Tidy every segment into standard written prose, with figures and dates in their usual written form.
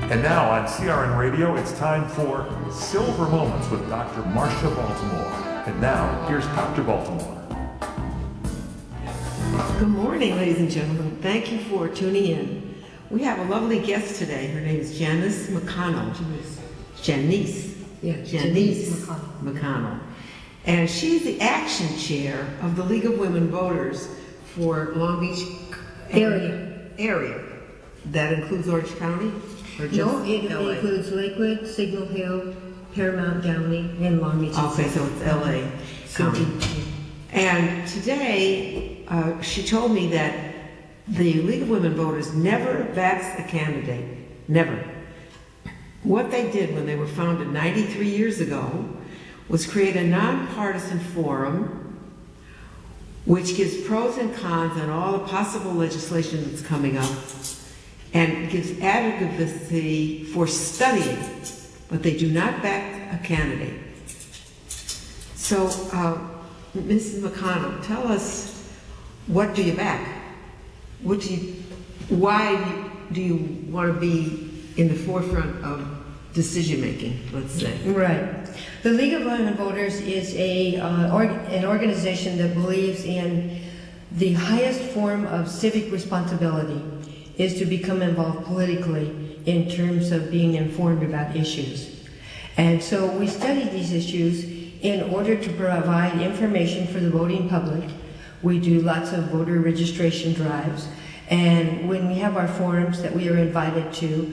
And now on CRN Radio, it's time for Silver Moments with Dr. Marcia Baltimore. And now, here's Dr. Baltimore. Good morning, ladies and gentlemen. Thank you for tuning in. We have a lovely guest today. Her name is Janeice McConnell. Janeice. Yeah, Janeice McConnell. And she's the action chair of the League of Women Voters for Long Beach area. That includes Orange County? Or just No, it LA? includes Lakewood, Signal Hill, Paramount, Downey, and Long Beach. Okay, so it's LA County. And today, she told me that the League of Women Voters never backs a candidate. Never. What they did when they were founded 93 years ago was create a nonpartisan forum which gives pros and cons on all the possible legislation that's coming up and gives advocacy for studying, but they do not back a candidate. So, Mrs. McConnell, tell us, what do you back? Why do you want to be in the forefront of decision making, let's say? Right. The League of Women Voters is an organization that believes in the highest form of civic responsibility is to become involved politically in terms of being informed about issues. And so we study these issues in order to provide information for the voting public. We do lots of voter registration drives, and when we have our forums that we are invited to,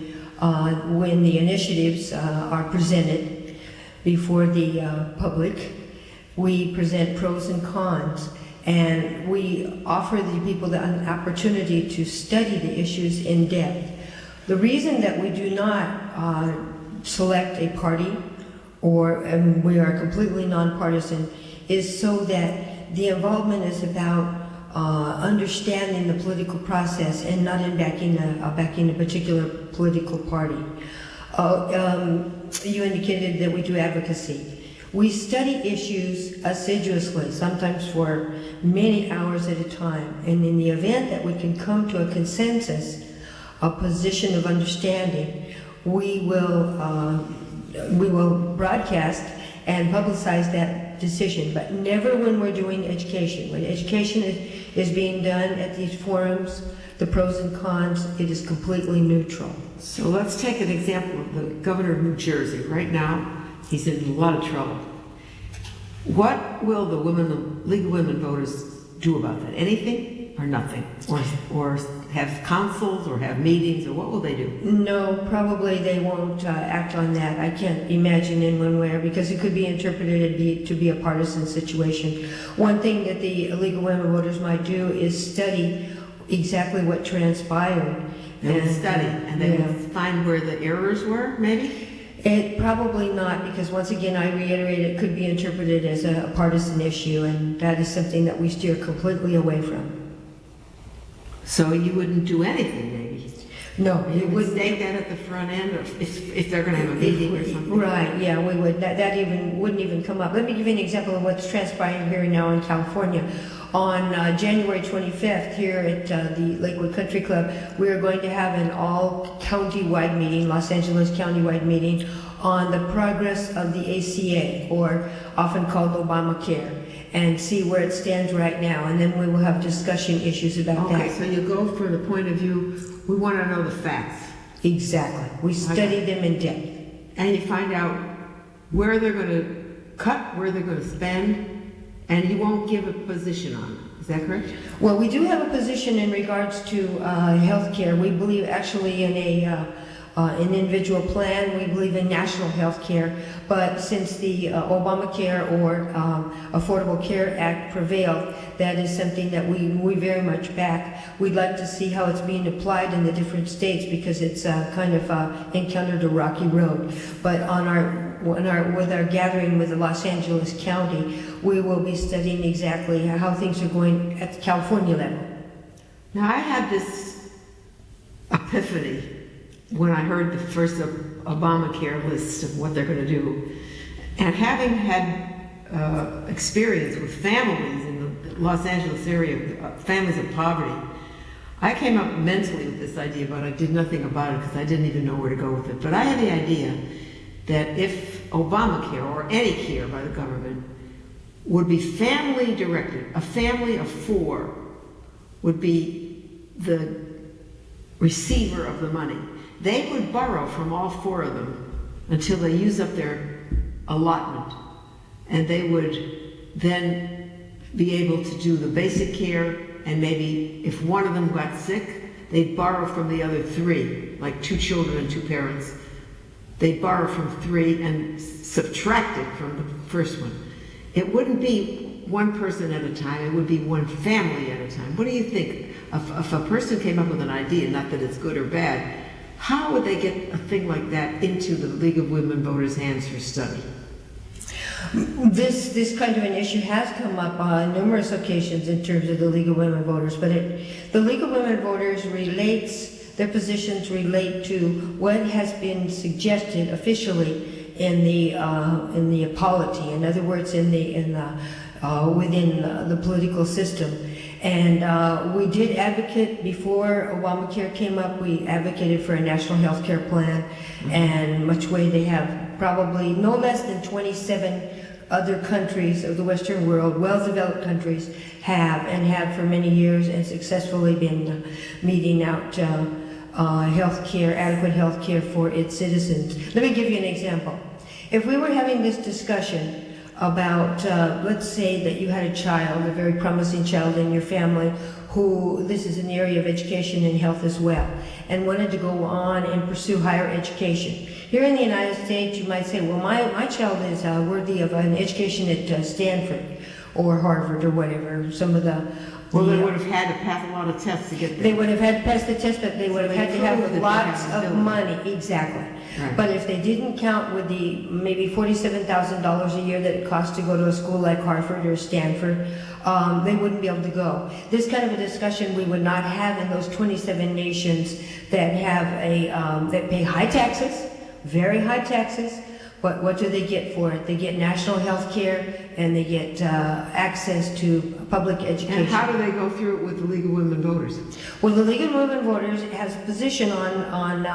when the initiatives are presented before the public, we present pros and cons, and we offer the people an opportunity to study the issues in depth. The reason that we do not select a party and we are completely nonpartisan is so that the involvement is about understanding the political process and not in backing a particular political party. You indicated that we do advocacy. We study issues assiduously, sometimes for many hours at a time, and in the event that we can come to a consensus, a position of understanding, we will broadcast and publicize that decision, but never when we're doing education. When education is being done at these forums, the pros and cons, it is completely neutral. So let's take an example of the governor of New Jersey. Right now, he's in a lot of trouble. What will the League of Women Voters do about that? Anything or nothing? Or have councils or have meetings, or what will they do? No, probably they won't act on that. I can't imagine in one way, because it could be interpreted to be a partisan situation. One thing that the League of Women Voters might do is study exactly what transpired. They would study, and they would find where the errors were, maybe? It probably not, because once again, I reiterate, it could be interpreted as a partisan issue, and that is something that we steer completely away from. So you wouldn't do anything, maybe? No, You would state that at the front end, or if they're going to have a meeting or something? Right, yeah, we would. That wouldn't even come up. Let me give you an example of what's transpiring here now in California. On January 25th, here at the Lakewood Country Club, we are going to have an all-county-wide meeting, Los Angeles county-wide meeting, on the progress of the ACA, or often called Obamacare, and see where it stands right now. And then we will have discussion issues about that. Okay, so you go from the point of view, we want to know the facts. Exactly. We study them in depth. And you find out where they're going to cut, where they're going to spend, and you won't give a position on it. Is that correct? Well, we do have a position in regards to health care. We believe actually in an individual plan. We believe in national health care. But since the Obamacare or Affordable Care Act prevailed, that is something that we very much back. We'd like to see how it's being applied in the different states, because it's kind of encountered a rocky road. But with our gathering with the Los Angeles County, we will be studying exactly how things are going at the California level. Now, I had this epiphany when I heard the first Obamacare list of what they're going to do. And having had experience with families in the Los Angeles area, families of poverty, I came up mentally with this idea, but I did nothing about it because I didn't even know where to go with it. But I had the idea that if Obamacare or any care by the government would be family directed, a family of 4 would be the receiver of the money. They would borrow from all 4 of them until they use up their allotment. And they would then be able to do the basic care, and maybe if one of them got sick, they'd borrow from the other 3, like 2 children and 2 parents. They'd borrow from 3 and subtract it from the first one. It wouldn't be one person at a time, it would be one family at a time. What do you think? If a person came up with an idea, not that it's good or bad, how would they get a thing like that into the League of Women Voters' hands for study? This kind of an issue has come up on numerous occasions in terms of the League of Women Voters, but the League of Women Voters their positions relate to what has been suggested officially in the polity. In other words, within the political system. And we did advocate before Obamacare came up. We advocated for a national health care plan, and much way they have probably no less than 27 other countries of the Western world, well-developed countries, have for many years and successfully been meeting out adequate health care for its citizens. Let me give you an example. If we were having this discussion about, let's say that you had a child, a very promising child in your family, who, this is in the area of education and health as well, and wanted to go on and pursue higher education. Here in the United States, you might say, well, my child is worthy of an education at Stanford or Harvard or whatever, some of the... Well, they would have had to pass a lot of tests to get there. They would have had to pass the test, but they would have had to have lots of money. Exactly. Right. But if they didn't count with the maybe $47,000 a year that it costs to go to a school like Harvard or Stanford, they wouldn't be able to go. This kind of a discussion we would not have in those 27 nations that have that pay high taxes, very high taxes. But what do they get for it? They get national health care and they get access to public education. And how do they go through it with the League of Women Voters? Well, the League of Women Voters has a position on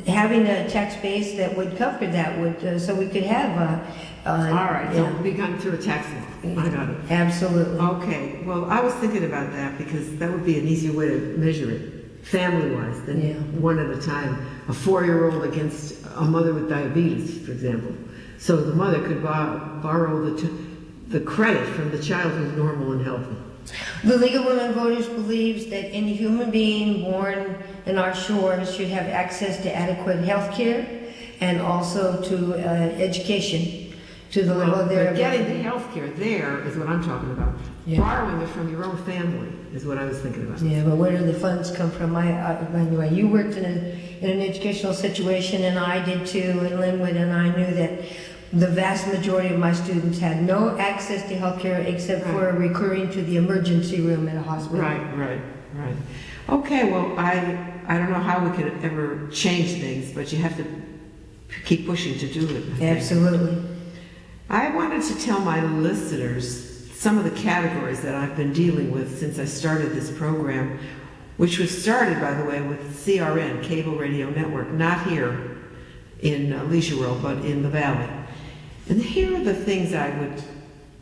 having a tax base that would cover that, so we could have... all right, so we got through a tax law. I got it. Absolutely. Okay, well, I was thinking about that because that would be an easier way to measure it, family-wise, than one at a time. A 4-year-old against a mother with diabetes, for example. So the mother could borrow the credit from the child who's normal and healthy. The League of Women Voters believes that any human being born in our shores should have access to adequate health care and also to education. To the level of their... Getting the health care there is what I'm talking about. Yeah. Borrowing it from your own family is what I was thinking about. Yeah, but where do the funds come from? Anyway, you worked in an educational situation, and I did too in Linwood, and I knew that the vast majority of my students had no access to health care except for recurring to the emergency room at a hospital. Right. Okay, well, I don't know how we could ever change things, but you have to keep pushing to do it. I think. Absolutely. I wanted to tell my listeners some of the categories that I've been dealing with since I started this program, which was started, by the way, with CRN, Cable Radio Network, not here in Leisure World, but in the Valley. And here are the things I would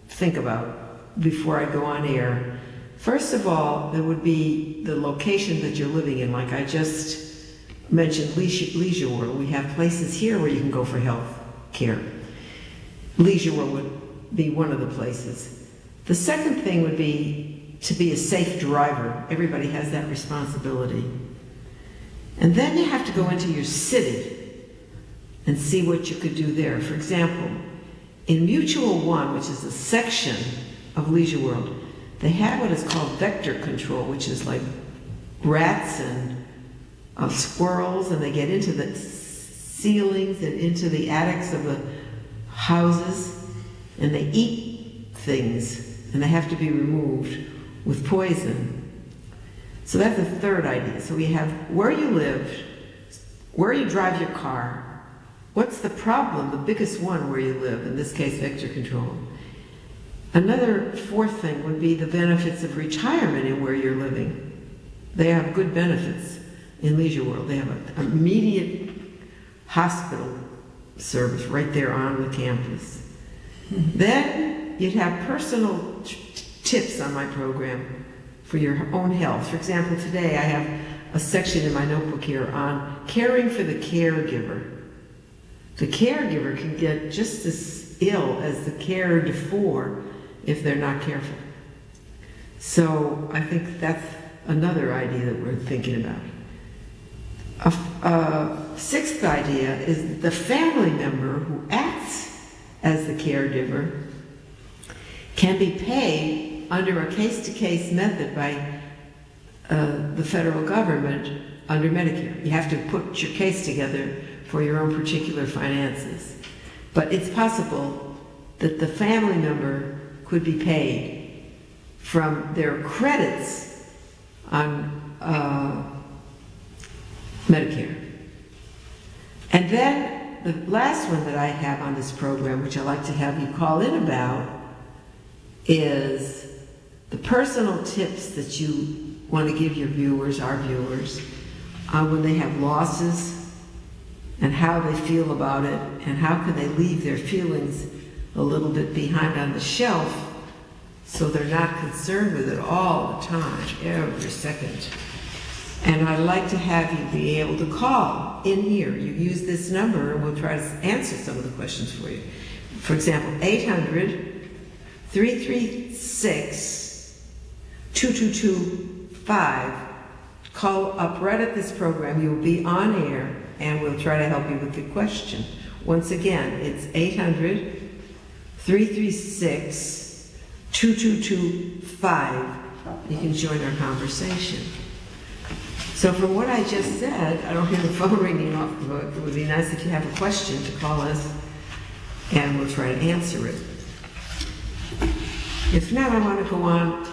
think about before I go on air. First of all, there would be the location that you're living in, like I just mentioned, Leisure World. We have places here where you can go for health care. Leisure World would be one of the places. The second thing would be to be a safe driver. Everybody has that responsibility. And then you have to go into your city and see what you could do there. For example, in Mutual One, which is a section of Leisure World, they have what is called vector control, which is like rats and squirrels, and they get into the ceilings and into the attics of the houses, and they eat things, and they have to be removed with poison. So that's the third idea. So we have where you live, where you drive your car, what's the problem, the biggest one where you live, in this case vector control. Another fourth thing would be the benefits of retirement in where you're living. They have good benefits in Leisure World. They have an immediate hospital service right there on the campus. Then you'd have personal tips on my program for your own health. For example, today I have a section in my notebook here on caring for the caregiver. The caregiver can get just as ill as the cared for if they're not careful. So I think that's another idea that we're thinking about. A sixth idea is the family member who acts as the caregiver can be paid under a case-to-case method by the federal government under Medicare. You have to put your case together for your own particular finances. But it's possible that the family member could be paid from their credits on Medicare. And then the last one that I have on this program, which I'd like to have you call in about, is the personal tips that you want to give your viewers, our viewers, when they have losses and how they feel about it and how can they leave their feelings a little bit behind on the shelf so they're not concerned with it all the time, every second. And I'd like to have you be able to call in here. You use this number and we'll try to answer some of the questions for you. For example, 800-336-2225. Call up right at this program. You'll be on air and we'll try to help you with your question. Once again, it's 800-336-2225. You can join our conversation. So from what I just said, I don't hear the phone ringing off the hook. It would be nice if you have a question to call us and we'll try to answer it. If not, I want to go on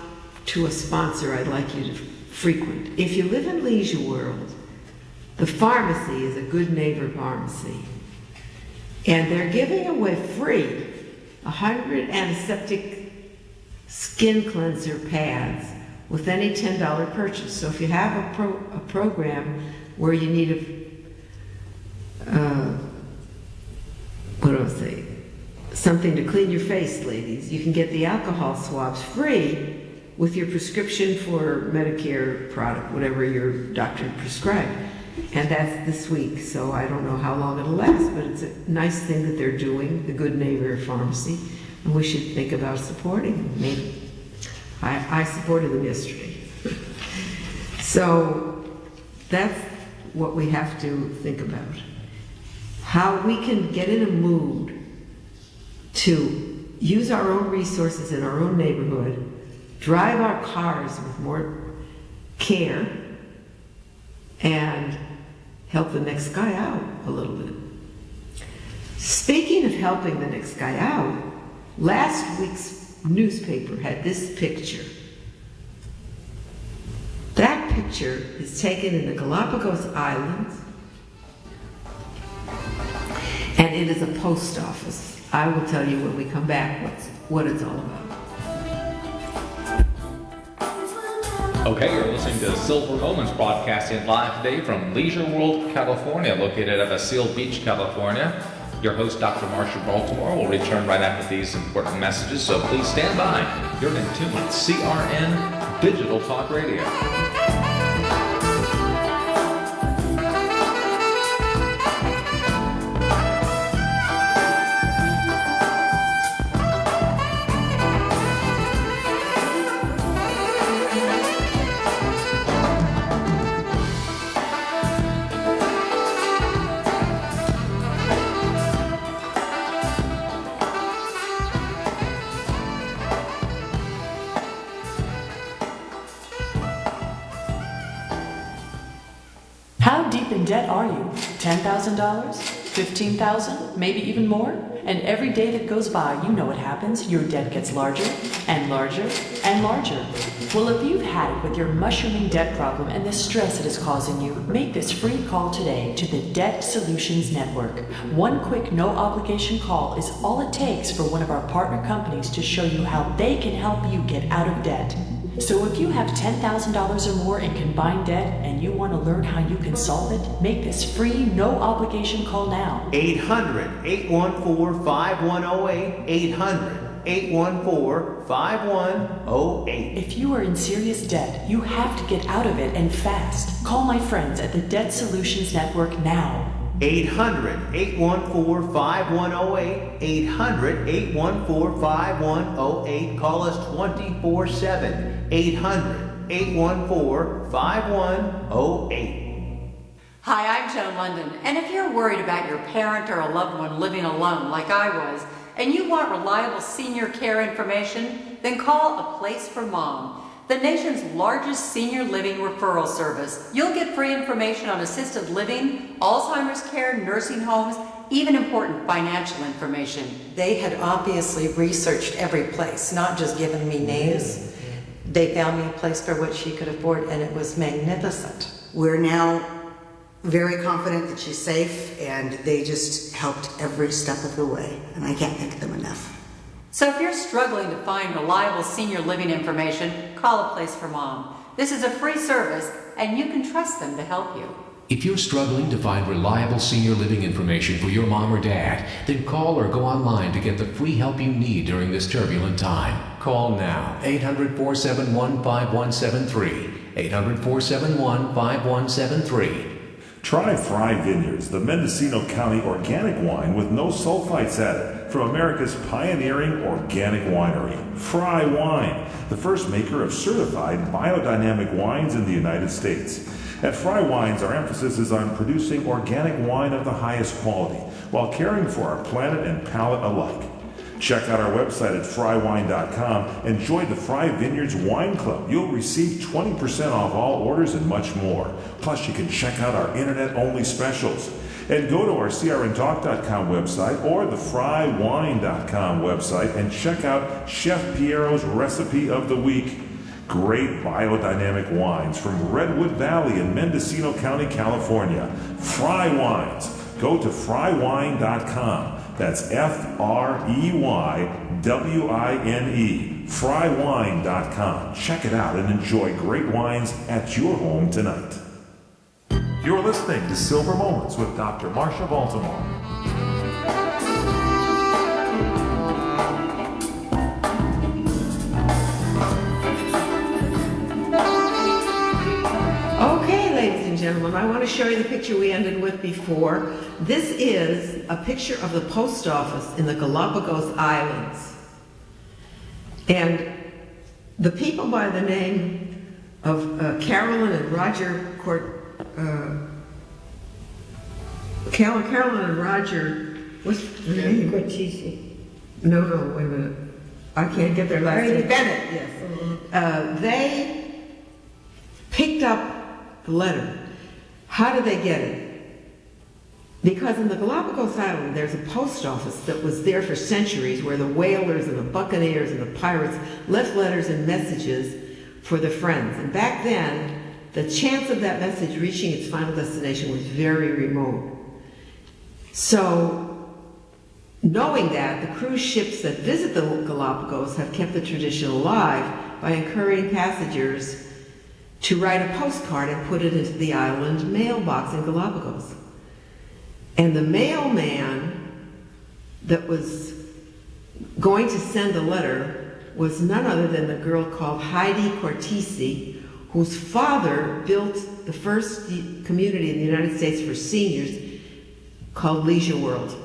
to a sponsor I'd like you to frequent. If you live in Leisure World, the pharmacy is a Good Neighbor Pharmacy. And they're giving away free 100 antiseptic skin cleanser pads with any $10 purchase. So if you have a program where you need something to clean your face, ladies, you can get the alcohol swabs free with your prescription for Medicare product, whatever your doctor prescribed. And that's this week, so I don't know how long it'll last, but it's a nice thing that they're doing, the Good Neighbor Pharmacy, and we should think about supporting them. Maybe I supported them yesterday. So that's what we have to think about. How we can get in a mood to use our own resources in our own neighborhood, drive our cars with more care, and help the next guy out a little bit. Speaking of helping the next guy out, last week's newspaper had this picture. That picture is taken in the Galapagos Islands, and it is a post office. I will tell you when we come back what it's all about. Okay, you're listening to Silver Moments, broadcasting live today from Leisure World, California, located at Seal Beach, California. Your host, Dr. Marcia Baltimore, will return right after these important messages, so please stand by. You're in tune with CRN Digital Talk Radio. How deep in debt are you? $10,000? $15,000? Maybe even more? And every day that goes by, you know what happens. Your debt gets larger and larger and larger. Well, if you've had it with your mushrooming debt problem and the stress it is causing you, make this free call today to the Debt Solutions Network. One quick, no-obligation call is all it takes for one of our partner companies to show you how they can help you get out of debt. So if you have $10,000 or more in combined debt and you want to learn how you can solve it, make this free, no obligation call now. 800-814-5108. 800-814-5108. If you are in serious debt, you have to get out of it and fast. Call my friends at the Debt Solutions Network now. 800-814-5108. 800-814-5108. Call us 24/7. 800-814-5108. Hi, I'm Joan London, and if you're worried about your parent or a loved one living alone like I was, and you want reliable senior care information, then call A Place for Mom, the nation's largest senior living referral service. You'll get free information on assisted living, Alzheimer's care, nursing homes, even important financial information. They had obviously researched every place, not just given me names. They found me a place for what she could afford, and it was magnificent. We're now very confident that she's safe, and they just helped every step of the way, and I can't thank them enough. So if you're struggling to find reliable senior living information, call A Place for Mom. This is a free service, and you can trust them to help you. If you're struggling to find reliable senior living information for your mom or dad, then call or go online to get the free help you need during this turbulent time. Call now, 800-471-5173, 800-471-5173. Try Fry Vineyards, the Mendocino County organic wine with no sulfites added from America's pioneering organic winery, Fry Wine, the first maker of certified biodynamic wines in the United States. At Fry Wines, our emphasis is on producing organic wine of the highest quality while caring for our planet and palate alike. Check out our website at frywine.com and join the Fry Vineyards Wine Club. You'll receive 20% off all orders and much more. Plus, you can check out our internet-only specials. And go to our crntalk.com website or the frywine.com website and check out Chef Piero's Recipe of the Week. Great biodynamic wines from Redwood Valley in Mendocino County, California. Fry Wines. Go to frywine.com. That's FREYWINE, frywine.com. Check it out and enjoy great wines at your home tonight. You're listening to Silver Moments with Dr. Marcia Baltimore. Okay, ladies and gentlemen, I want to show you the picture we ended with before. This is a picture of the post office in the Galapagos Islands. And the people by the name of Carolyn and Roger Carolyn and Roger, what's their name? Cortese. No, wait a minute. I can't get their last name. Bennett, yes. They picked up the letter. How did they get it? Because in the Galapagos Island, there's a post office that was there for centuries where the whalers and the buccaneers and the pirates left letters and messages for their friends. And back then, the chance of that message reaching its final destination was very remote. So, knowing that, the cruise ships that visit the Galapagos have kept the tradition alive by encouraging passengers to write a postcard and put it into the island mailbox in Galapagos. And the mailman that was going to send the letter was none other than the girl called Heidi Cortese, whose father built the first community in the United States for seniors called Leisure World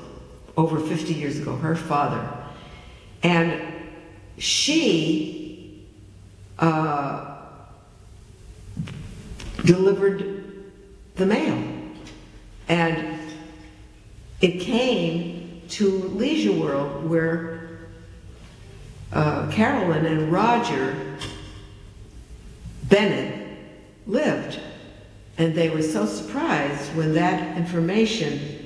over 50 years ago, her father. And she delivered the mail. And it came to Leisure World where Carolyn and Roger Bennett lived. And they were so surprised when that information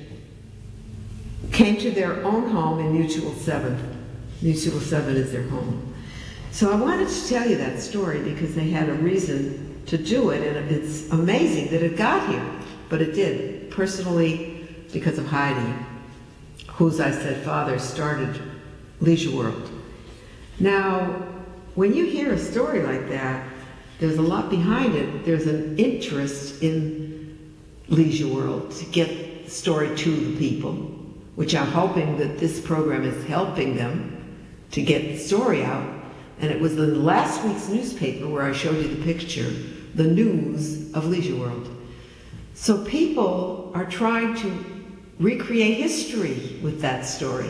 came to their own home in Mutual 7. Mutual 7 is their home. So I wanted to tell you that story because they had a reason to do it, and it's amazing that it got here, but it did. Personally, because of Heidi, whose I said father started Leisure World. Now, when you hear a story like that, there's a lot behind it. There's an interest in Leisure World to get the story to the people, which I'm hoping that this program is helping them to get the story out. And it was in last week's newspaper where I showed you the picture, the news of Leisure World. So people are trying to recreate history with that story.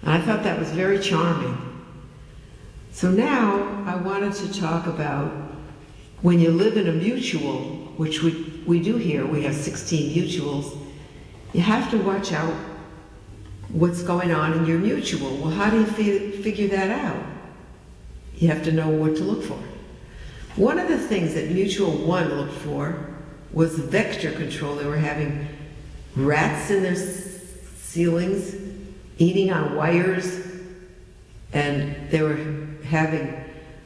And I thought that was very charming. So now I wanted to talk about when you live in a mutual, which we do here, we have 16 mutuals, you have to watch out what's going on in your mutual. Well, how do you figure that out? You have to know what to look for. One of the things that Mutual One looked for was vector control. They were having rats in their ceilings, eating on wires, and they were having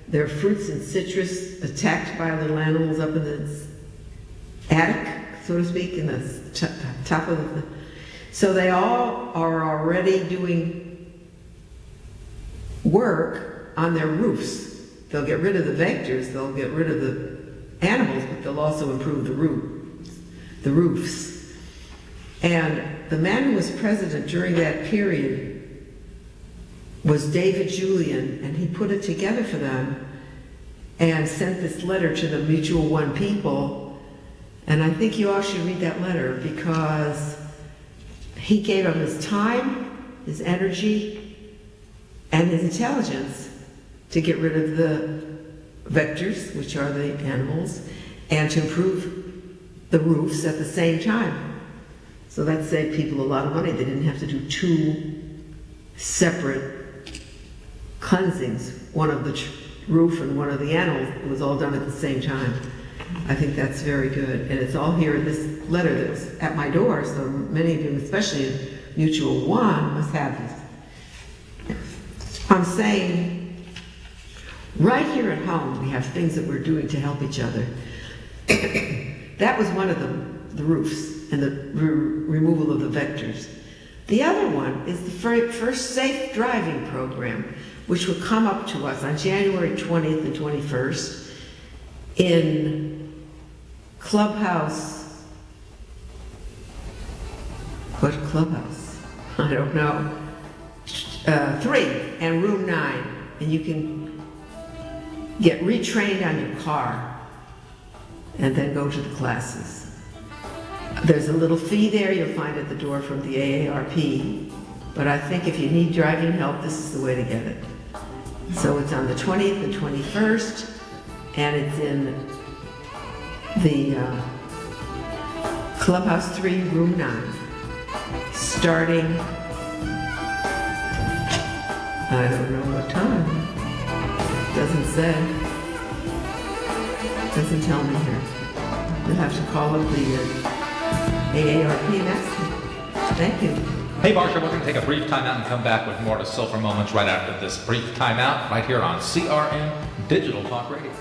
their fruits and citrus attacked by little animals up in the attic, so to speak, in the top of the... So they all are already doing work on their roofs. They'll get rid of the vectors, they'll get rid of the animals, but they'll also improve the roofs. And the man who was president during that period was David Julian, and he put it together for them and sent this letter to the Mutual One people. And I think you all should read that letter, because he gave up his time, his energy, and his intelligence to get rid of the vectors, which are the animals, and to improve the roofs at the same time. So that saved people a lot of money. They didn't have to do two separate cleansings, one of the roof and one of the animals. It was all done at the same time. I think that's very good. And it's all here in this letter that was at my door, so many of you, especially in Mutual One, must have this. I'm saying, right here at home, we have things that we're doing to help each other. That was one of them, the roofs and the removal of the vectors. The other one is the first safe driving program, which will come up to us on January 20th and 21st in Clubhouse. What clubhouse? I don't know. 3 and room 9. And you can get retrained on your car and then go to the classes. There's a little fee there you'll find at the door from the AARP, but I think if you need driving help, this is the way to get it. So it's on the 20th and 21st, and it's in the Clubhouse 3, room 9, starting, I don't know what time. Doesn't say. Doesn't tell me here. You'll have to call up the AARP and ask them. Thank you. Hey, Marcia, we're going to take a brief timeout and come back with more to Silver Moments right after this brief timeout, right here on CRN Digital Talk Radio.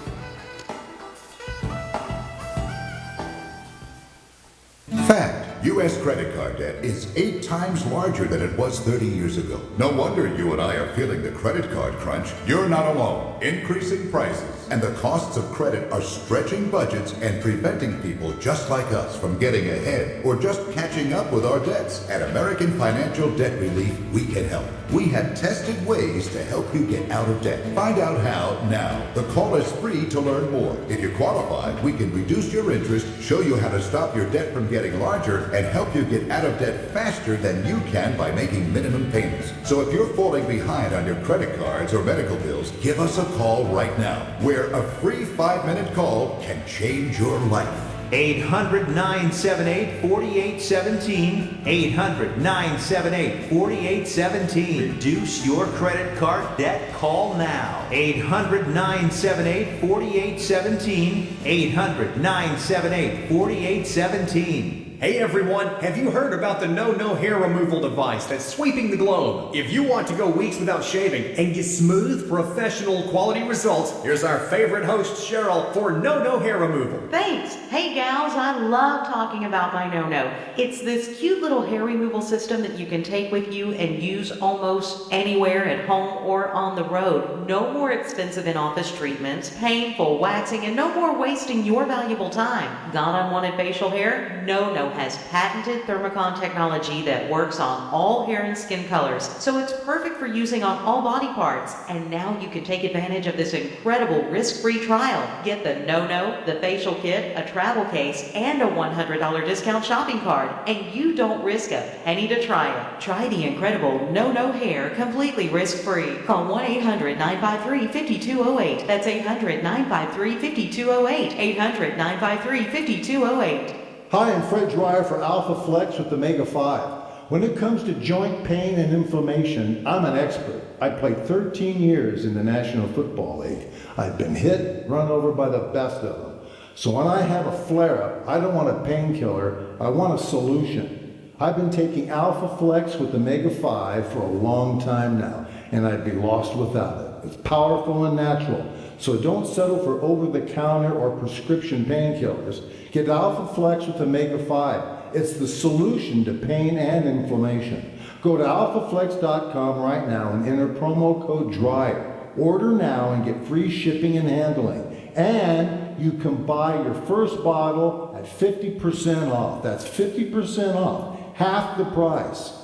Fact. U.S. credit card debt is 8 times larger than it was 30 years ago. No wonder you and I are feeling the credit card crunch. You're not alone. Increasing prices and the costs of credit are stretching budgets and preventing people just like us from getting ahead or just catching up with our debts. At American Financial Debt Relief, we can help. We have tested ways to help you get out of debt. Find out how now. The call is free to learn more. If you qualify, we can reduce your interest, show you how to stop your debt from getting larger, and help you get out of debt faster than you can by making minimum payments. So if you're falling behind on your credit cards or medical bills, give us a call right now, where a free 5-minute call can change your life. 800-978-4817. 800-978-4817. Reduce your credit card debt. Call now. 800-978-4817. 800-978-4817. Hey everyone, have you heard about the No hair removal device that's sweeping the globe? If you want to go weeks without shaving and get smooth, professional quality results, here's our favorite host Cheryl for No hair removal. Thanks. Hey gals, I love talking about my No. It's this cute little hair removal system that you can take with you and use almost anywhere at home or on the road. No more expensive in-office treatments, painful waxing, and no more wasting your valuable time. Got unwanted facial hair? No has patented Thermocon technology that works on all hair and skin colors, so it's perfect for using on all body parts. And now you can take advantage of this incredible risk-free trial. Get the No, the facial kit, a travel case, and a $100 discount shopping card. And you don't risk a penny to try it. Try the incredible No hair completely risk-free. Call 1-800-953-5208. That's 800-953-5208. 800-953-5208. Hi, I'm Fred Dreyer for Alpha Flex with the Mega 5. When it comes to joint pain and inflammation, I'm an expert. I played 13 years in the National Football League. I've been hit, run over by the best of them. So when I have a flare-up, I don't want a painkiller, I want a solution. I've been taking Alpha Flex with the Mega 5 for a long time now, and I'd be lost without it. It's powerful and natural, so don't settle for over-the-counter or prescription painkillers. Get Alpha Flex with the Mega 5. It's the solution to pain and inflammation. Go to alphaflex.com right now and enter promo code DRYER. Order now and get free shipping and handling. And you can buy your first bottle at 50% off. That's 50% off, half the price.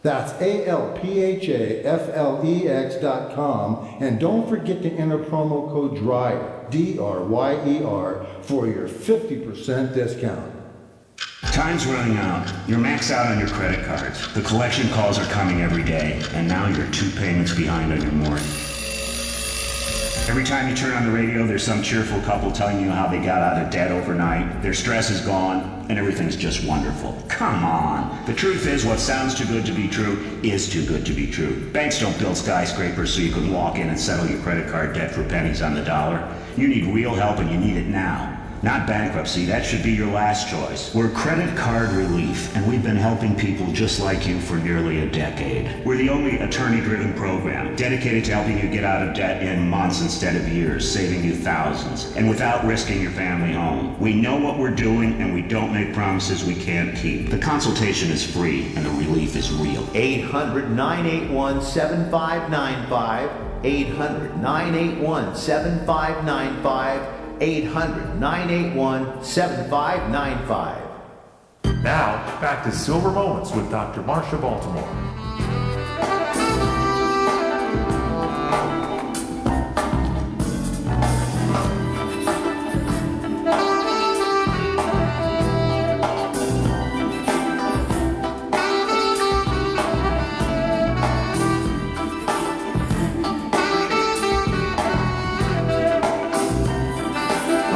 That's alphaflex.com. And don't forget to enter promo code DRYER, DRYER, for your 50% discount. Time's running out. You're maxed out on your credit cards. The collection calls are coming every day, and now you're 2 payments behind on your mortgage. Every time you turn on the radio, there's some cheerful couple telling you how they got out of debt overnight. Their stress is gone, and everything's just wonderful. Come on. The truth is, what sounds too good to be true is too good to be true. Banks don't build skyscrapers so you can walk in and settle your credit card debt for pennies on the dollar. You need real help, and you need it now. Not bankruptcy. That should be your last choice. We're Credit Card Relief, and we've been helping people just like you for nearly a decade. We're the only attorney-driven program dedicated to helping you get out of debt in months instead of years, saving you thousands, and without risking your family home. We know what we're doing, and we don't make promises we can't keep. The consultation is free, and the relief is real. 800-981-7595. 800-981-7595. 800-981-7595. Now, back to Silver Moments with Dr. Marcia Baltimore.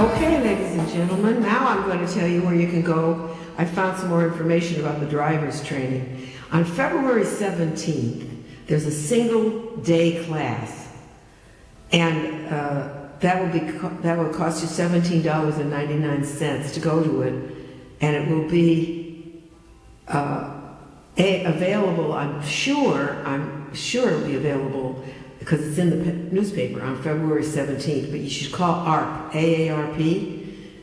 Okay, ladies and gentlemen, now I'm going to tell you where you can go. I found some more information about the driver's training. On February 17th, there's a single-day class, and that will cost you $17.99 to go to it, and it will be available. I'm sure it'll be available because it's in the newspaper on February 17th, but you should call AARP, AARP,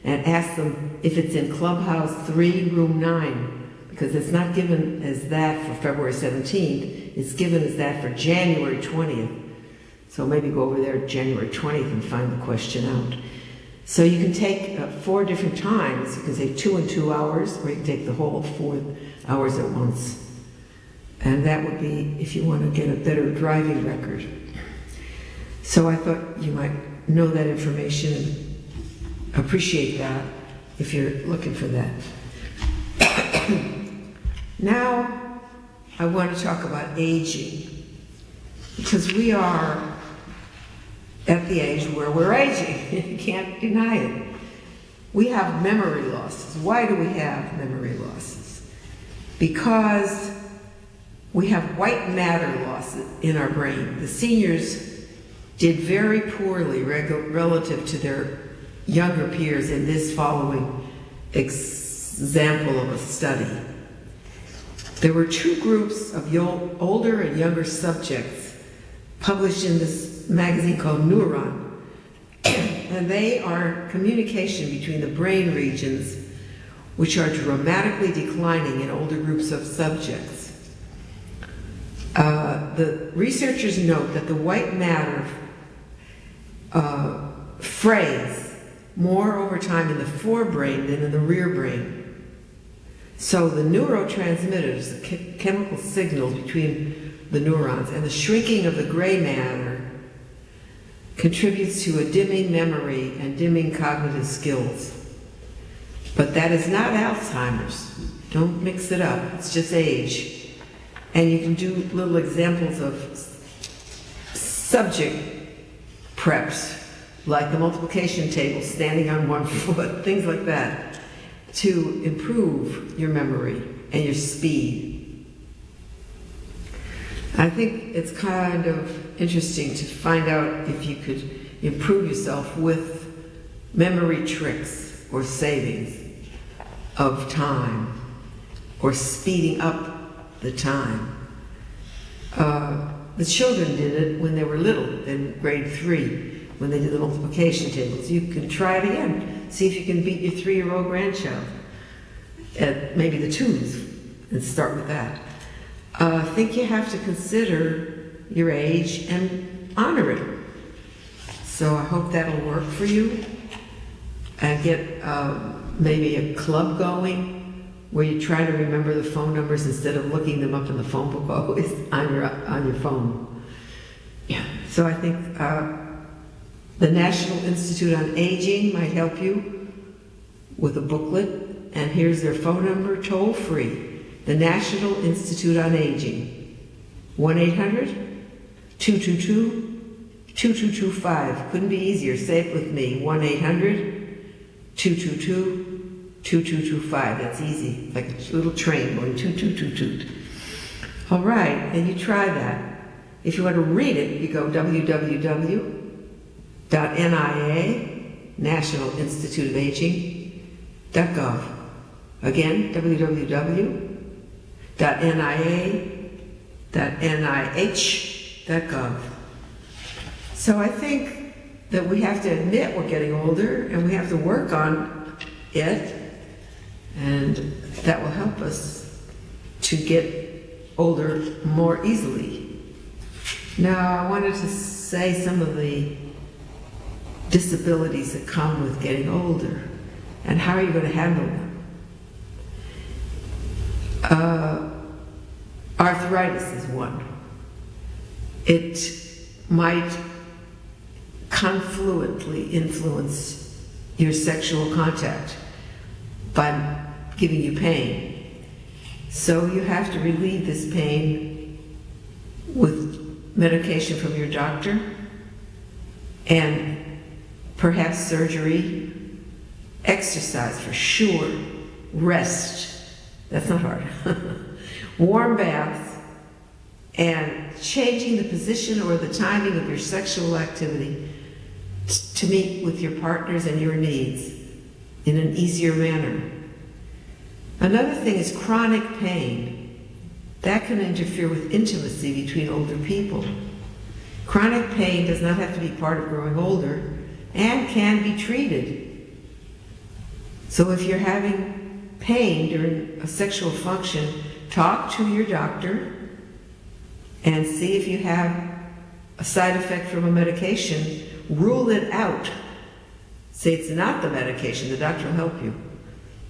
and ask them if it's in Clubhouse 3, Room 9, because it's not given as that for February 17th, it's given as that for January 20th. So maybe go over there January 20th and find the question out. So you can take 4 different times. You can take 2 and 2 hours, or you can take the whole 4 hours at once. And that would be if you want to get a better driving record. So I thought you might know that information and appreciate that if you're looking for that. Now, I want to talk about aging, because we are at the age where we're aging. You can't deny it. We have memory losses. Why do we have memory losses? Because we have white matter losses in our brain. The seniors did very poorly relative to their younger peers in this following example of a study. There were two groups of older and younger subjects published in this magazine called Neuron, and they are communication between the brain regions which are dramatically declining in older groups of subjects. The researchers note that the white matter frays more over time in the forebrain than in the rear brain. So the neurotransmitters, the chemical signals between the neurons, and the shrinking of the gray matter contributes to a dimming memory and dimming cognitive skills. But that is not Alzheimer's. Don't mix it up. It's just age. And you can do little examples of subject preps, like the multiplication table, standing on one foot, things like that, to improve your memory and your speed. I think it's kind of interesting to find out if you could improve yourself with memory tricks or savings of time or speeding up the time. The children did it when they were little, in grade 3, when they did the multiplication tables. You can try it again. See if you can beat your 3-year-old grandchild at maybe the 2s, and start with that. I think you have to consider your age and honor it. So I hope that'll work for you. And get maybe a club going where you try to remember the phone numbers instead of looking them up in the phone book always on your phone. Yeah. So I think the National Institute on Aging might help you with a booklet, and here's their phone number, toll free. The National Institute on Aging, 1-800-222-2225. Couldn't be easier. Say it with me, 1-800-222-2225. That's easy, like a little train going toot, toot, toot, toot. All right, and you try that. If you want to read it, you go www.nia, National Institute of Aging.gov. Again, www.nia.nih.gov. So I think that we have to admit we're getting older, and we have to work on it, and that will help us to get older more easily. Now, I wanted to say some of the disabilities that come with getting older, and how are you going to handle them? Arthritis is one. It might confluently influence your sexual contact by giving you pain. So you have to relieve this pain with medication from your doctor and perhaps surgery, exercise for sure, rest. That's not hard. Warm baths, and changing the position or the timing of your sexual activity to meet with your partners and your needs in an easier manner. Another thing is chronic pain. That can interfere with intimacy between older people. Chronic pain does not have to be part of growing older and can be treated. So if you're having pain during a sexual function, talk to your doctor and see if you have a side effect from a medication. Rule it out. Say it's not the medication, the doctor will help you.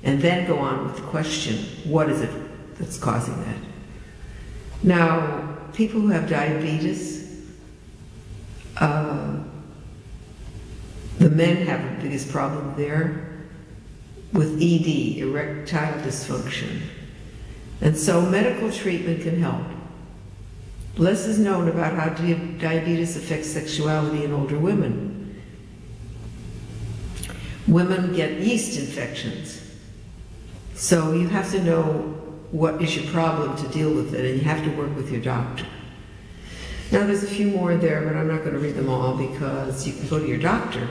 And then go on with the question, what is it that's causing that? Now, people who have diabetes, the men have the biggest problem there with ED, erectile dysfunction. And so medical treatment can help. Less is known about how diabetes affects sexuality in older women. Women get yeast infections. So you have to know what is your problem to deal with it, and you have to work with your doctor. Now there's a few more there, but I'm not going to read them all because you can go to your doctor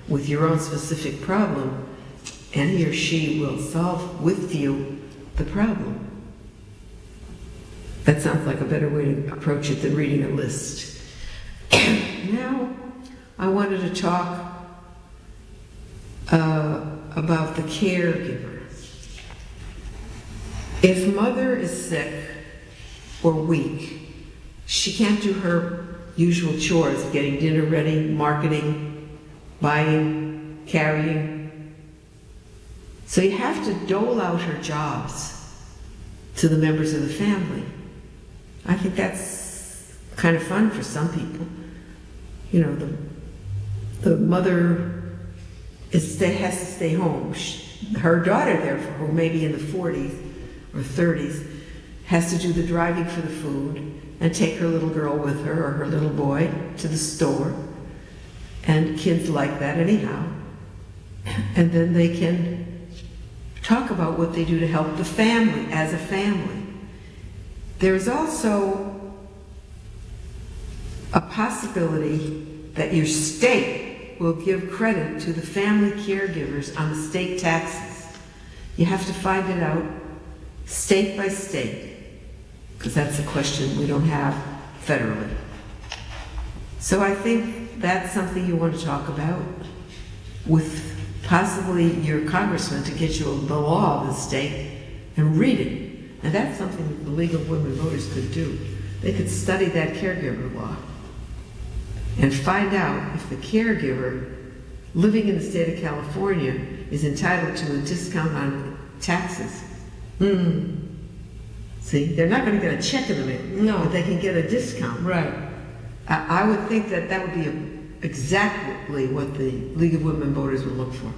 with your own specific problem and he or she will solve with you the problem. That sounds like a better way to approach it than reading a list. Now, I wanted to talk about the caregiver. If mother is sick or weak, she can't do her usual chores, getting dinner ready, marketing, buying, carrying. So you have to dole out her jobs to the members of the family. I think that's kind of fun for some people. You know, the mother has to stay home. Her daughter, therefore, who may be in the 40s or 30s, has to do the driving for the food and take her little girl with her or her little boy to the store. And kids like that anyhow. And then they can talk about what they do to help the family as a family. There's also a possibility that your state will give credit to the family caregivers on the state taxes. You have to find it out state by state, because that's a question we don't have federally. So I think that's something you want to talk about with possibly your congressman to get you the law of the state and read it. And that's something that the League of Women Voters could do. They could study that caregiver law and find out if the caregiver living in the state of California is entitled to a discount on taxes. See, they're not going to get a check in the mail, No. but they can get a discount. Right. I would think that that would be exactly what the League of Women Voters would look for.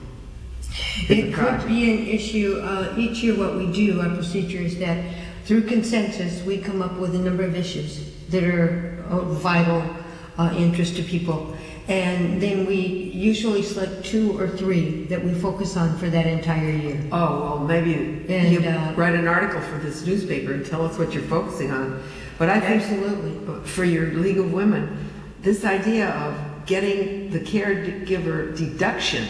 It could be an issue. Each year what we do, our procedure is that through consensus, we come up with a number of issues that are of vital interest to people. And then we usually select 2 or 3 that we focus on for that entire year. Oh, well, maybe you write an article for this newspaper and tell us what you're focusing on. But I think absolutely, for your League of Women, this idea of getting the caregiver deduction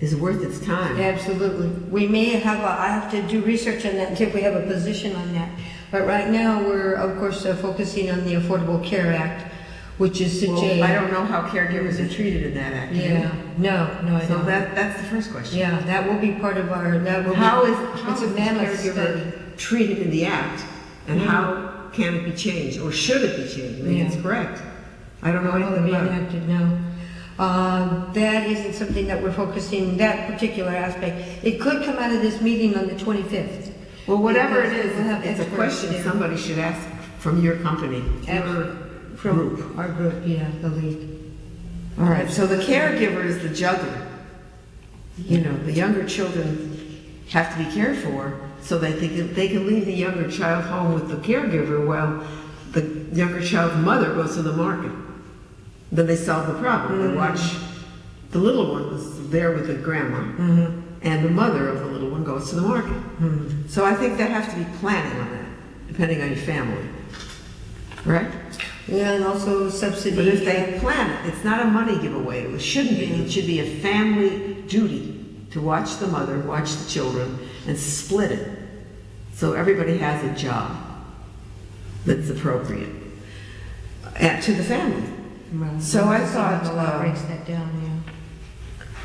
is worth its time. Absolutely. We may have, I have to do research on that until we have a position on that. But right now we're, of course, focusing on the Affordable Care Act, which is such a... I don't know how caregivers are treated in that act. Yeah, no, I don't. So that's the first question. Yeah, that will be part of our... How is it's a the mammoth caregiver study. treated in the act, and how can it be changed, or should it be changed? Maybe it's correct. I don't know anything about it. No. That isn't something that we're focusing, that particular aspect. It could come out of this meeting on the 25th. Well, whatever it is, We'll have it's a experts question there. somebody should ask from your company, From group. our group, yeah, the league. All right, so the caregiver is the juggler. You know, the younger children have to be cared for, so that they can leave the younger child home with the caregiver while the younger child's mother goes to the market. Then they solve the problem. They watch, the little one was there with the grandma, and the mother of the little one goes to the market. So I think there has to be planning on that, depending on your family. Right? Yeah, and also subsidy. But if they plan it, it's not a money giveaway. It shouldn't be. It should be a family duty to watch the mother, watch the children, and split it. So everybody has a job that's appropriate to the family. Right. So I thought the law breaks that down, yeah.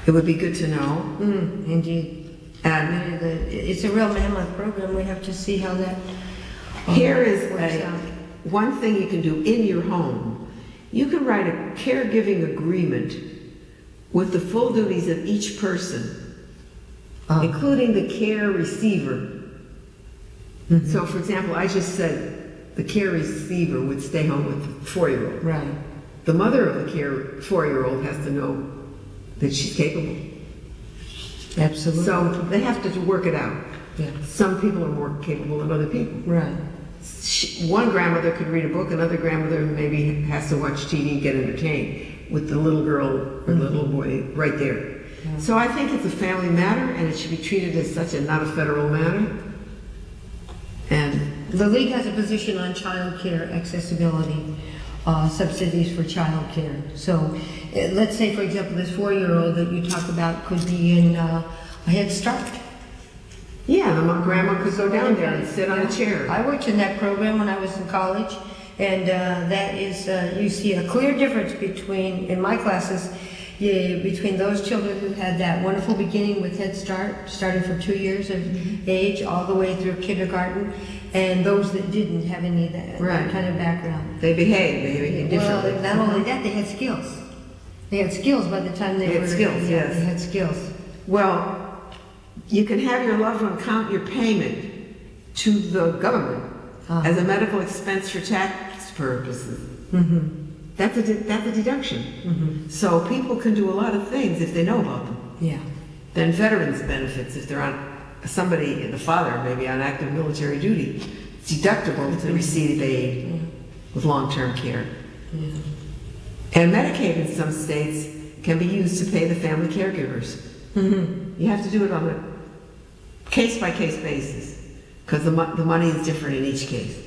it would be good to know. Indeed. And it's a real mammoth program. We have to see how that here is works out. one thing you can do in your home. You can write a caregiving agreement with the full duties of each person, including the care receiver. So, for example, I just said the care receiver would stay home with the 4-year-old. Right. The mother of the 4-year-old has to know that she's capable. Absolutely. So they have to work it out. Yeah. Some people are more capable than other people. Right. One grandmother could read a book, another grandmother maybe has to watch TV and get entertained with the little girl or the little boy right there. Yeah. So I think it's a family matter, and it should be treated as such and not a federal matter. And the league has a position on child care accessibility, subsidies for child care. So let's say, for example, this 4-year-old that you talk about could be in a Head Start. Yeah, the grandma could go down there and sit on a chair. I worked in that program when I was in college, and that is, you see a clear difference between, in my classes, between those children who had that wonderful beginning with Head Start, starting from 2 years of age all the way through kindergarten, and those that didn't have any of that kind of background. They behaved differently. Well, not only that, they had skills. They had skills by the time they were... skills, yes. They had skills. Well, you can have your loved one count your payment to the government as a medical expense for tax purposes. That's a deduction. So people can do a lot of things if they know about them. Yeah. Then veterans benefits, if they're on somebody, the father maybe on active military duty, it's deductible to receive aid with long-term care. And Medicaid in some states can be used to pay the family caregivers. You have to do it on a case-by-case basis because the money is different in each case.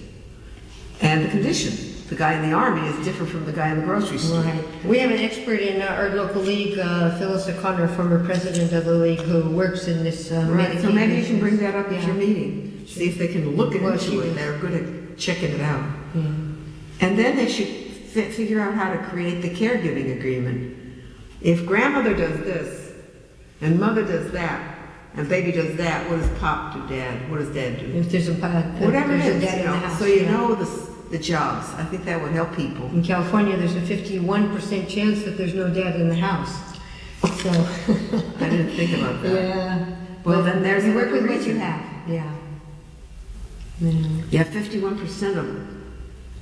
And the condition. The guy in the Army is different from the guy in the grocery store. Right. We have an expert in our local league, Phyllis O'Connor, former president of the league, who works in this Right, so maybe you can bring that up at your meeting. See if they can look into it. They're good at checking it out. And then they should figure out how to create the caregiving agreement. If grandmother does this, and mother does that, and baby does that, what does pop do, dad? What does dad do? If there's whatever it is, dad in the house, so you know the jobs. I think that would help people. In California, there's a 51% chance that there's no dad in the house. So I didn't think about that. Yeah. Well, then there's you work another with what reason. you have. Yeah. Yeah, 51% of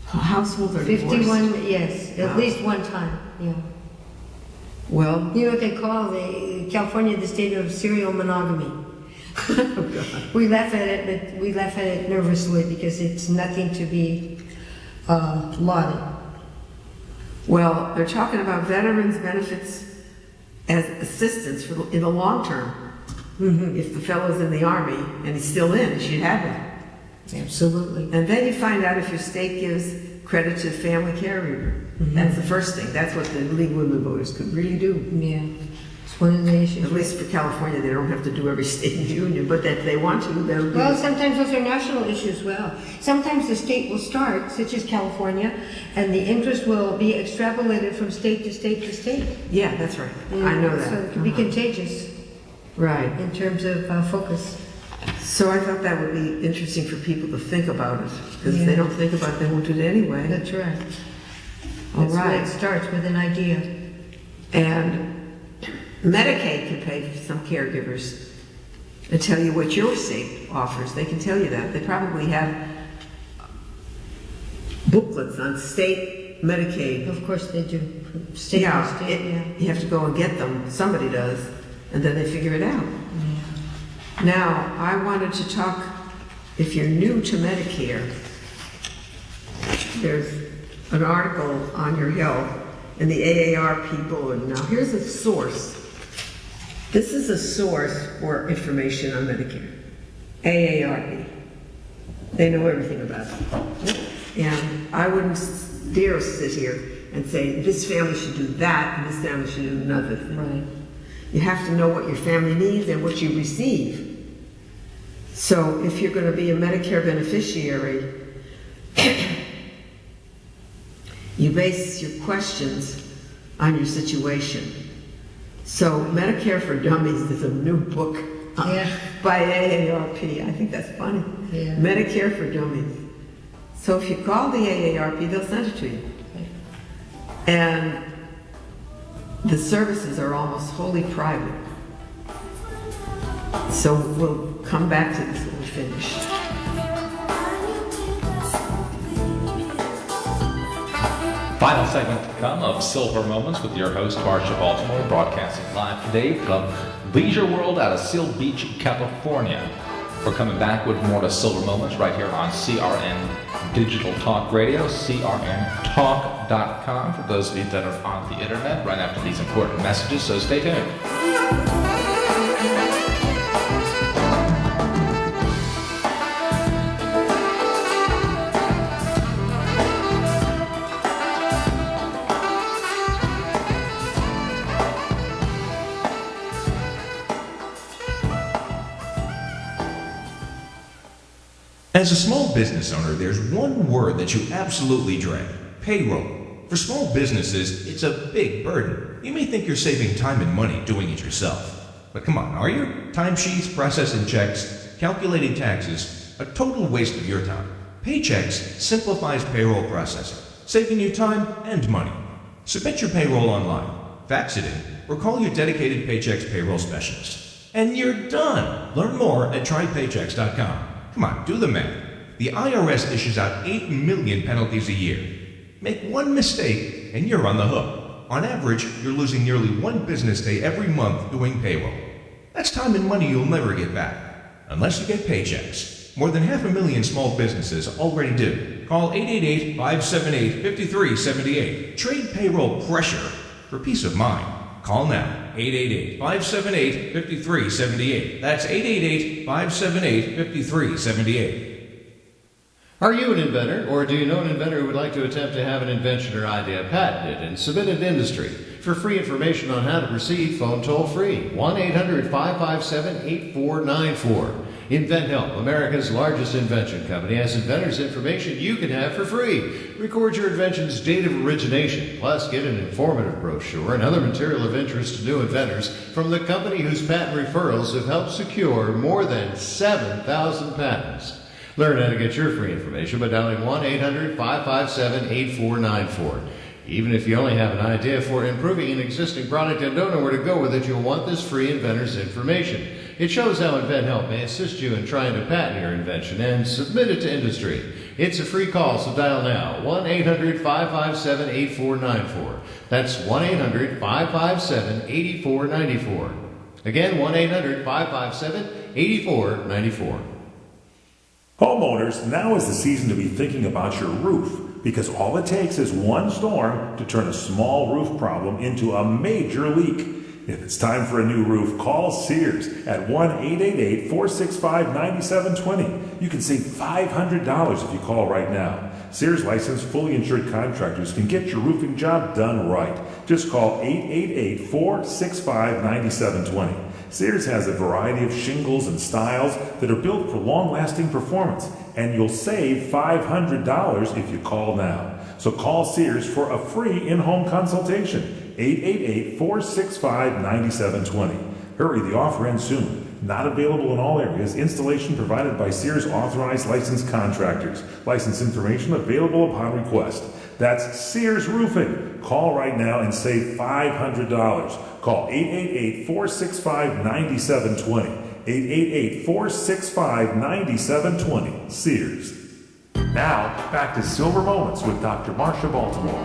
households are 51, divorced. yes, at Wow. least one time. Yeah. Well, you know what they call California the state of serial monogamy. We laugh at it, but we laugh at it nervously because it's nothing to be lauded. Well, they're talking about veterans benefits as assistance in the long term. If the fellow's in the Army and he's still in, he should have that. Absolutely. And then you find out if your state gives credit to family caregiver. That's the first thing. That's what the League of Women Voters could really do. Yeah. It's one of the issues. At least for California, they don't have to do every state in the union, but if they want to, they'll do. Well, sometimes those are national issues as well. Sometimes the state will start, such as California, and the interest will be extrapolated from state to state to state. Yeah, that's right. I know that. So it can be contagious. Right. In terms of focus. So I thought that would be interesting for people to think about it, because if they don't think about it, they won't do it anyway. That's right. All That's right. where it starts, with an idea. And Medicaid can pay for some caregivers and tell you what your state offers. They can tell you that. They probably have booklets on state Medicaid. Of course they do. State by state, You have to go and get them. Somebody does. And then they figure it out. Now, I wanted to talk, if you're new to Medicare, there's an article on your health in the AARP bulletin. Now, here's a source. This is a source for information on Medicare. AARP. They know everything about it. And I wouldn't dare sit here and say, this family should do that, and this family should do another thing. Right. You have to know what your family needs and what you receive. So if you're going to be a Medicare beneficiary, you base your questions on your situation. So Medicare for Dummies is a new book by AARP. I think that's funny. Yeah. Medicare for Dummies. So if you call the AARP, they'll send it to you. And the services are almost wholly private. So we'll come back to this when we finish. Final segment to come of Silver Moments with your host, Marcia Baltimore, broadcasting live today from Leisure World out of Seal Beach, California. We're coming back with more to Silver Moments right here on CRN Digital Talk Radio, crntalk.com, for those of you that are on the internet, right after these important messages, so stay tuned. As a small business owner, there's one word that you absolutely dread: payroll. For small businesses, it's a big burden. You may think you're saving time and money doing it yourself. But come on, are you? Timesheets, processing checks, calculating taxes, a total waste of your time. Paychecks simplifies payroll processing, saving you time and money. Submit your payroll online, fax it in, or call your dedicated Paychecks payroll specialist. And you're done! Learn more at trypaychecks.com. Come on, do the math. The IRS issues out 8 million penalties a year. Make one mistake and you're on the hook. On average, you're losing nearly 1 business day every month doing payroll. That's time and money you'll never get back, unless you get Paychecks. More than 500,000 small businesses already do. Call 888-578-5378. Trade payroll pressure for peace of mind. Call now. 888-578-5378. That's 888-578-5378. Are you an inventor, or do you know an inventor who would like to attempt to have an invention or idea patented and submitted to industry? For free information on how to proceed, phone toll-free 1-800-557-8494. InventHelp, America's largest invention company, has inventors' information you can have for free. Record your invention's date of origination, plus get an informative brochure and other material of interest to new inventors from the company whose patent referrals have helped secure more than 7,000 patents. Learn how to get your free information by dialing 1-800-557-8494. Even if you only have an idea for improving an existing product and don't know where to go with it, you'll want this free inventor's information. It shows how InventHelp may assist you in trying to patent your invention and submit it to industry. It's a free call, so dial now, 1-800-557-8494. That's 1-800-557-8494. Again, 1-800-557-8494. Homeowners, now is the season to be thinking about your roof, because all it takes is one storm to turn a small roof problem into a major leak. If it's time for a new roof, call Sears at 1-888-465-9720. You can save $500 if you call right now. Sears licensed, fully insured contractors can get your roofing job done right. Just call 888-465-9720. Sears has a variety of shingles and styles that are built for long-lasting performance, and you'll save $500 if you call now. So call Sears for a free in-home consultation. 888-465-9720. Hurry, the offer ends soon. Not available in all areas. Installation provided by Sears authorized licensed contractors. License information available upon request. That's Sears Roofing. Call right now and save $500. Call 888-465-9720. 888-465-9720. Sears. Now, back to Silver Moments with Dr. Marcia Baltimore.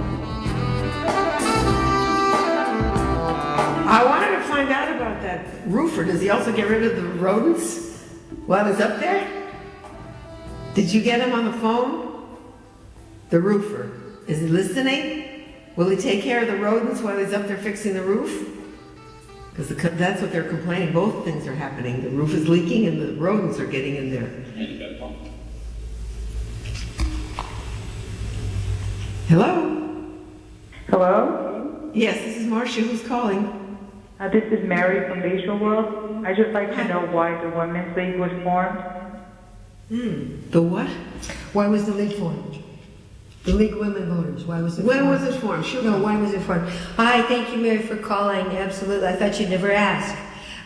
I wanted to find out about that roofer. Does he also get rid of the rodents while he's up there? Did you get him on the phone? The roofer. Is he listening? Will he take care of the rodents while he's up there fixing the roof? Because that's what they're complaining. Both things are happening. The roof is leaking and the rodents are getting in there. Hello? Hello? Yes, this is Marcia. Who's calling? This is Mary from Leisure World. I'd just like to know why the Women's League was formed. The what? Why was the league formed? The League of Women Voters. Why was it When formed? was it formed? Sure. No, why was it formed? Hi, thank you, Mary, for calling. Absolutely. I thought you'd never ask.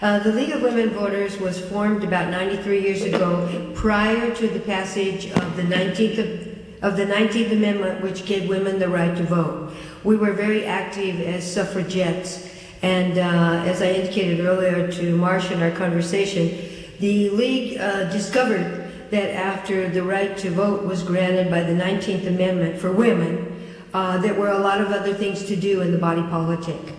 The League of Women Voters was formed about 93 years ago, prior to the passage of the 19th Amendment, which gave women the right to vote. We were very active as suffragettes, and as I indicated earlier to Marcia in our conversation, the League discovered that after the right to vote was granted by the 19th Amendment for women, there were a lot of other things to do in the body politic.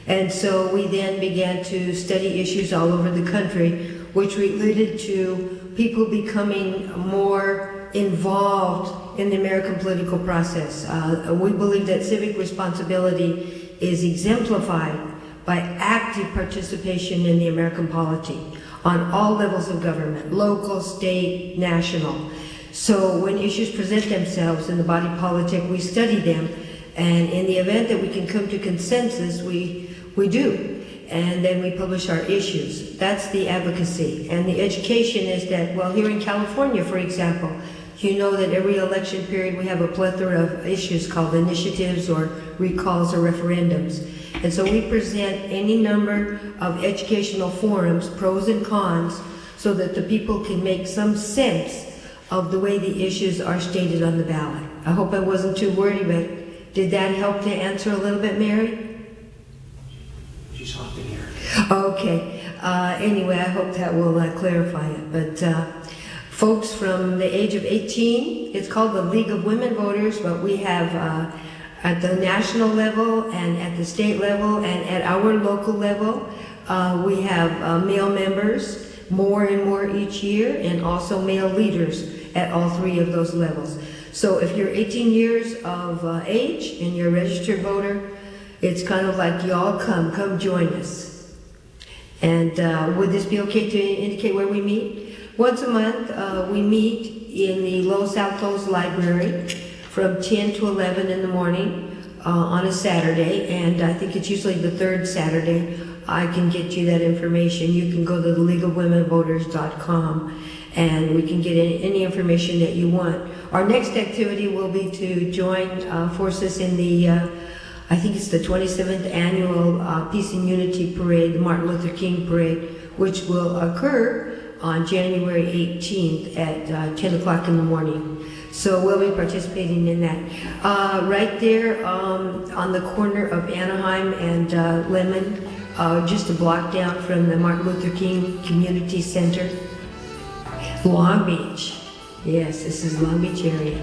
And so we then began to study issues all over the country, which related to people becoming more involved in the American political process. We believe that civic responsibility is exemplified by active participation in the American polity on all levels of government, local, state, national. So when issues present themselves in the body politic, we study them, and in the event that we can come to consensus, we do. and then we publish our issues. That's the advocacy. And the education is that, well, here in California, for example, you know that every election period we have a plethora of issues called initiatives or recalls or referendums. And so we present any number of educational forums, pros and cons, so that the people can make some sense of the way the issues are stated on the ballot. I hope I wasn't too wordy, but did that help to answer a little bit, Mary? She's off in here. Okay. Anyway, I hope that will clarify it. But folks from the age of 18, it's called the League of Women Voters, but we have at the national level and at the state level and at our local level, we have male members, more and more each year, and also male leaders at all three of those levels. So if you're 18 years of age and you're a registered voter, it's kind of like y'all come join us. And would this be okay to indicate where we meet? Once a month, we meet in the Los Altos Library from 10 to 11 in the morning on a Saturday, and I think it's usually the third Saturday. I can get you that information. You can go to the leagueofwomenvoters.com and we can get any information that you want. Our next activity will be to join forces in the, I think it's the 27th annual Peace and Unity Parade, the Martin Luther King Parade, which will occur on January 18th at 10 o'clock in the morning. So we'll be participating in that. Right there on the corner of Anaheim and Lemon, just a block down from the Martin Luther King Community Center. Long Beach. Yes, this is Long Beach area.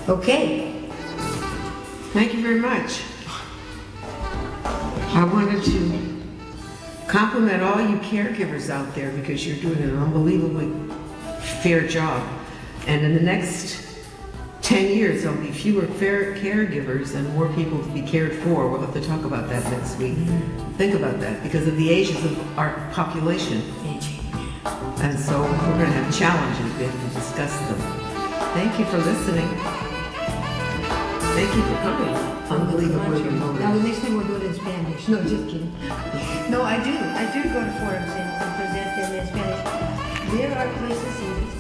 Okay. Thank you very much. I wanted to compliment all you caregivers out there because you're doing an unbelievably fair job. And in the next 10 years, there'll be fewer caregivers and more people to be cared for. We'll have to talk about that next week. Think about that because of the ages of our population. And so we're going to have challenges. We have to discuss them. Thank you for listening. Thank you for coming on the League of Women Voters. Now the next time we'll do it in Spanish. No, just kidding. No, I do go to forums and present them in Spanish. There are places in these